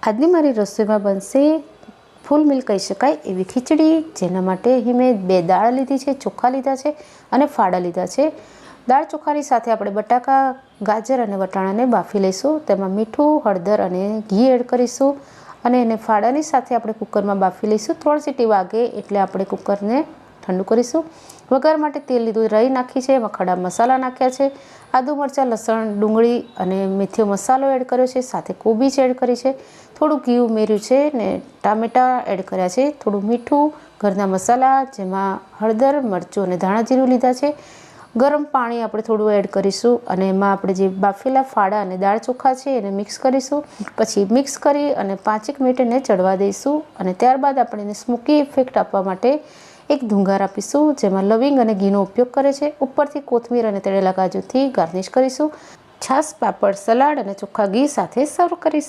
આજની મારી રસોઈમાં બનશે ફૂલ મિલ કહી શકાય એવી ખીચડી, જેના માટે અહીં મેં 2 દાળ લીધી છે, ચોખા લીધા છે અને ફાડા લીધા છે। દાળ ચોખાની સાથે આપણે બટાકા, ગાજર અને વટાણાને બાફી લઈશું। તેમાં મીઠું, હળદર અને ઘી એડ કરીશું અને એને ફાડાની સાથે આપણે કુકરમાં બાફી લઈશું। 3 સીટી વાગે એટલે આપણે કુકરને ઠંડુ કરીશું। વઘાર માટે તેલ લીધું, રાઈ નાખી છે, એમાં ખડા મસાલા નાખ્યા છે, આદુ, મરચાં, લસણ, ડુંગળી અને મેથીનો મસાલો એડ કર્યો છે, સાથે કોબીજ એડ કરી છે, થોડું ઘી ઉમેર્યું છે ને ટામેટાં એડ કર્યા છે, થોડું મીઠું, ઘરના મસાલા જેમાં હળદર, મરચું અને ધાણા જીરું લીધા છે। ગરમ પાણી આપણે થોડું એડ કરીશું અને એમાં આપણે જે બાફેલા ફાડા અને દાળ ચોખા છે એને મિક્સ કરીશું। પછી મિક્સ કરી અને 5 મિનિટ એને ચડવા દઈશું અને ત્યારબાદ આપણે એને સ્મોકી ઇફેક્ટ આપવા માટે એક ધુંગાર આપીશું, જેમાં લવિંગ અને ઘીનો ઉપયોગ કરે છે। ઉપરથી કોથમીર અને તળેલા કાજુથી ગાર્નિશ કરીશું। છાશ, પાપડ, સલાડ અને ચોખ્ખા ઘી સાથે સર્વ કરીશું।